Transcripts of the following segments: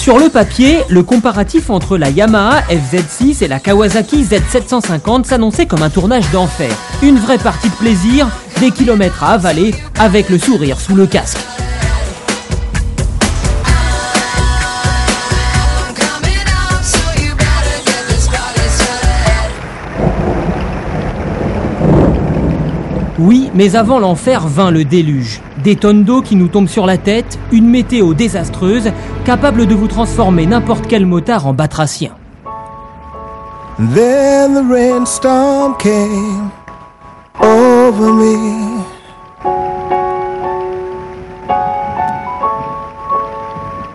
Sur le papier, le comparatif entre la Yamaha FZ6 et la Kawasaki Z750 s'annonçait comme un tournage d'enfer. Une vraie partie de plaisir, des kilomètres à avaler avec le sourire sous le casque. Oui, mais avant l'enfer vint le déluge. Des tonnes d'eau qui nous tombent sur la tête, une météo désastreuse, capable de vous transformer n'importe quel motard en batracien. Then the rainstorm came over me.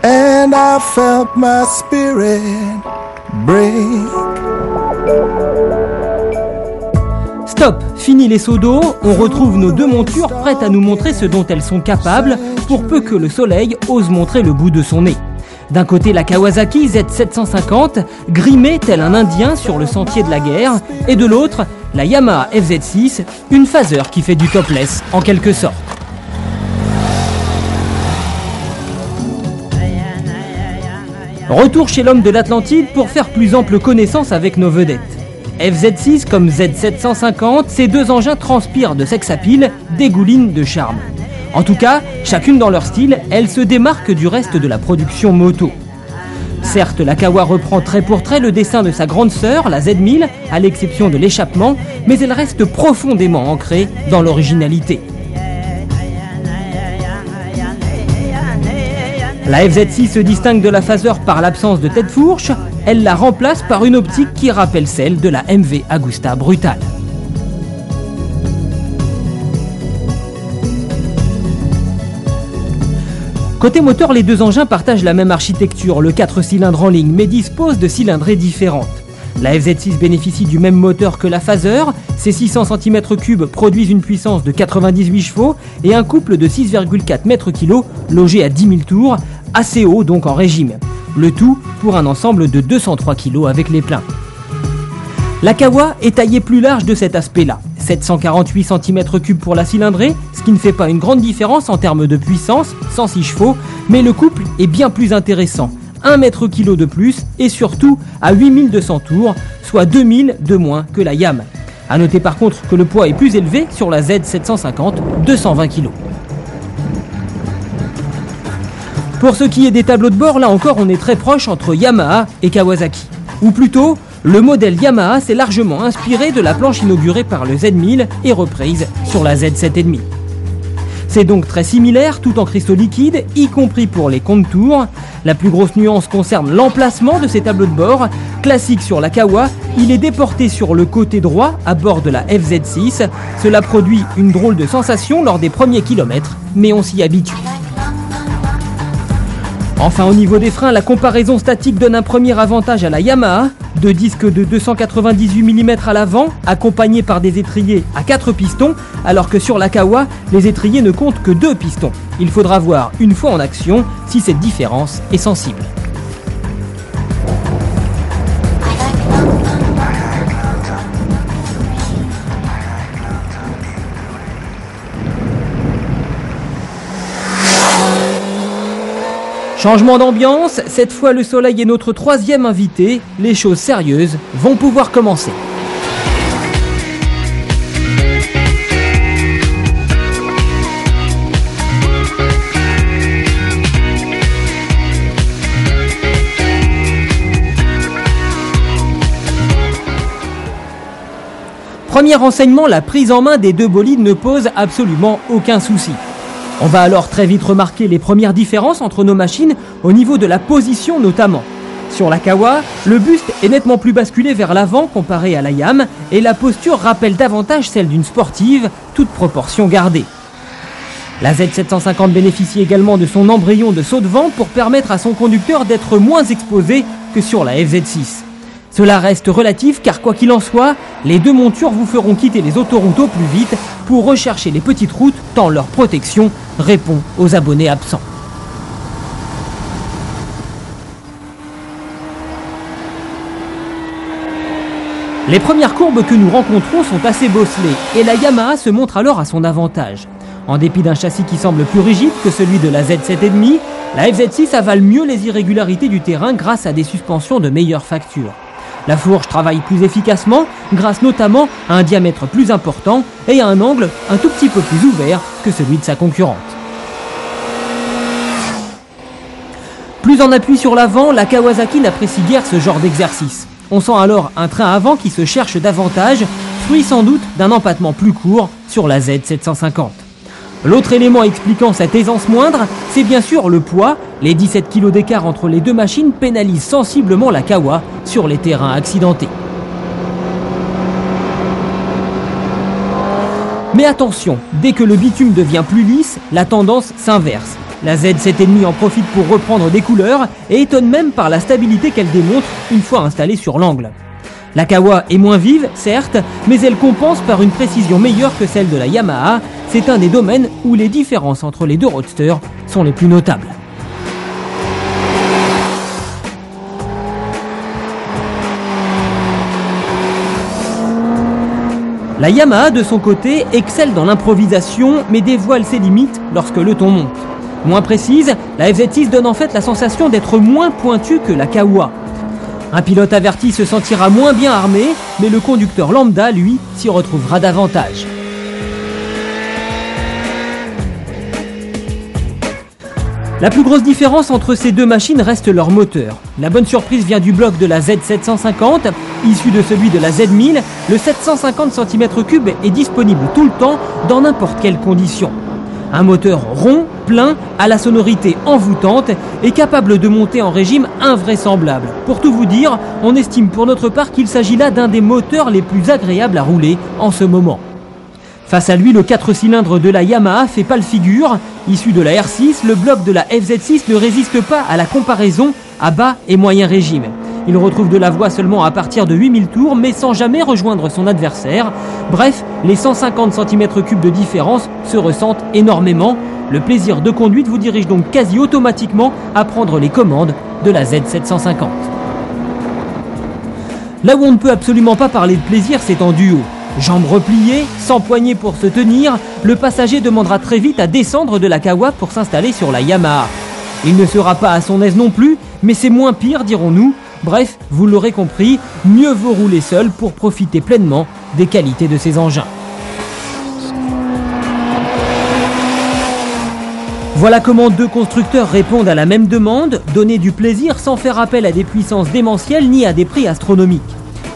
And I felt my spirit break. Stop, fini les seaux d'eau, on retrouve nos deux montures prêtes à nous montrer ce dont elles sont capables, pour peu que le soleil ose montrer le bout de son nez. D'un côté la Kawasaki Z750, grimée tel un Indien sur le sentier de la guerre, et de l'autre, la Yamaha FZ6, une phaser qui fait du topless, en quelque sorte. Retour chez l'homme de l'Atlantide pour faire plus ample connaissance avec nos vedettes. FZ6 comme Z750, ces deux engins transpirent de sex-appeal, dégoulinent de charme. En tout cas, chacune dans leur style, elles se démarquent du reste de la production moto. Certes, la Kawa reprend trait pour trait le dessin de sa grande sœur, la Z1000, à l'exception de l'échappement, mais elle reste profondément ancrée dans l'originalité. La FZ6 se distingue de la Phaser par l'absence de tête fourche, elle la remplace par une optique qui rappelle celle de la MV Agusta Brutal. Côté moteur, les deux engins partagent la même architecture, le 4 cylindres en ligne, mais disposent de cylindrées différentes. La FZ6 bénéficie du même moteur que la Phaser, ses 600 cm3 produisent une puissance de 98 chevaux et un couple de 6,4 m/kg logé à 10 000 tours, assez haut donc en régime. Le tout pour un ensemble de 203 kg avec les pleins. La Kawa est taillée plus large de cet aspect-là, 748 cm3 pour la cylindrée, ce qui ne fait pas une grande différence en termes de puissance, 106 chevaux, mais le couple est bien plus intéressant, 1 m/kg de plus et surtout à 8200 tours, soit 2000 de moins que la Yam. A noter par contre que le poids est plus élevé sur la Z750, 220 kg. Pour ce qui est des tableaux de bord, là encore on est très proche entre Yamaha et Kawasaki. Ou plutôt, le modèle Yamaha s'est largement inspiré de la planche inaugurée par le Z1000 et reprise sur la Z7,5. C'est donc très similaire, tout en cristaux liquides, y compris pour les contours. La plus grosse nuance concerne l'emplacement de ces tableaux de bord. Classique sur la Kawa, il est déporté sur le côté droit à bord de la FZ6. Cela produit une drôle de sensation lors des premiers kilomètres, mais on s'y habitue. Enfin, au niveau des freins, la comparaison statique donne un premier avantage à la Yamaha. Deux disques de 298 mm à l'avant, accompagnés par des étriers à 4 pistons, alors que sur la Kawa, les étriers ne comptent que 2 pistons. Il faudra voir une fois en action si cette différence est sensible. Changement d'ambiance, cette fois le soleil est notre troisième invité, les choses sérieuses vont pouvoir commencer. Premier renseignement, la prise en main des deux bolides ne pose absolument aucun souci. On va alors très vite remarquer les premières différences entre nos machines, au niveau de la position notamment. Sur la Kawa, le buste est nettement plus basculé vers l'avant comparé à la Yam, et la posture rappelle davantage celle d'une sportive, toute proportion gardée. La Z750 bénéficie également de son embrayon de saut de vent pour permettre à son conducteur d'être moins exposé que sur la FZ6. Cela reste relatif car quoi qu'il en soit, les deux montures vous feront quitter les autoroutes au plus vite pour rechercher les petites routes tant leur protection répond aux abonnés absents. Les premières courbes que nous rencontrons sont assez bosselées et la Yamaha se montre alors à son avantage. En dépit d'un châssis qui semble plus rigide que celui de la Z7,5, la FZ6 avale mieux les irrégularités du terrain grâce à des suspensions de meilleure facture. La fourche travaille plus efficacement grâce notamment à un diamètre plus important et à un angle un tout petit peu plus ouvert que celui de sa concurrente. Plus en appui sur l'avant, la Kawasaki n'apprécie guère ce genre d'exercice. On sent alors un train avant qui se cherche davantage, fruit sans doute d'un empattement plus court sur la Z750. L'autre élément expliquant cette aisance moindre, c'est bien sûr le poids. Les 17 kg d'écart entre les deux machines pénalisent sensiblement la Kawa sur les terrains accidentés. Mais attention, dès que le bitume devient plus lisse, la tendance s'inverse. La Z7,5 en profite pour reprendre des couleurs et étonne même par la stabilité qu'elle démontre une fois installée sur l'angle. La Kawa est moins vive, certes, mais elle compense par une précision meilleure que celle de la Yamaha. C'est un des domaines où les différences entre les deux roadsters sont les plus notables. La Yamaha, de son côté, excelle dans l'improvisation, mais dévoile ses limites lorsque le ton monte. Moins précise, la FZ6 donne en fait la sensation d'être moins pointue que la Kawa. Un pilote averti se sentira moins bien armé, mais le conducteur lambda, lui, s'y retrouvera davantage. La plus grosse différence entre ces deux machines reste leur moteur. La bonne surprise vient du bloc de la Z750, issu de celui de la Z1000. Le 750 cm3 est disponible tout le temps, dans n'importe quelle condition. Un moteur rond, plein, à la sonorité envoûtante et capable de monter en régime invraisemblable. Pour tout vous dire, on estime pour notre part qu'il s'agit là d'un des moteurs les plus agréables à rouler en ce moment. Face à lui, le 4 cylindres de la Yamaha fait pâle figure. Issu de la R6, le bloc de la FZ6 ne résiste pas à la comparaison à bas et moyen régime. Il retrouve de la voix seulement à partir de 8000 tours, mais sans jamais rejoindre son adversaire. Bref, les 150 cm3 de différence se ressentent énormément. Le plaisir de conduite vous dirige donc quasi automatiquement à prendre les commandes de la Z750. Là où on ne peut absolument pas parler de plaisir, c'est en duo. Jambes repliées, sans poignée pour se tenir, le passager demandera très vite à descendre de la Kawa pour s'installer sur la Yamaha. Il ne sera pas à son aise non plus, mais c'est moins pire, dirons-nous. Bref, vous l'aurez compris, mieux vaut rouler seul pour profiter pleinement des qualités de ces engins. Voilà comment deux constructeurs répondent à la même demande, donner du plaisir sans faire appel à des puissances démentielles ni à des prix astronomiques.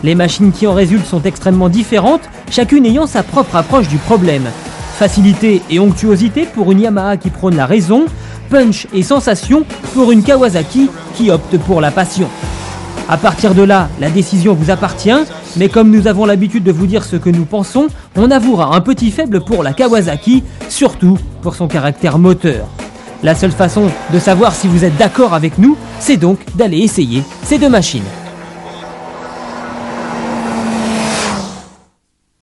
Les machines qui en résultent sont extrêmement différentes, chacune ayant sa propre approche du problème. Facilité et onctuosité pour une Yamaha qui prône la raison, punch et sensation pour une Kawasaki qui opte pour la passion. À partir de là, la décision vous appartient, mais comme nous avons l'habitude de vous dire ce que nous pensons, on avouera un petit faible pour la Kawasaki, surtout pour son caractère moteur. La seule façon de savoir si vous êtes d'accord avec nous, c'est donc d'aller essayer ces deux machines.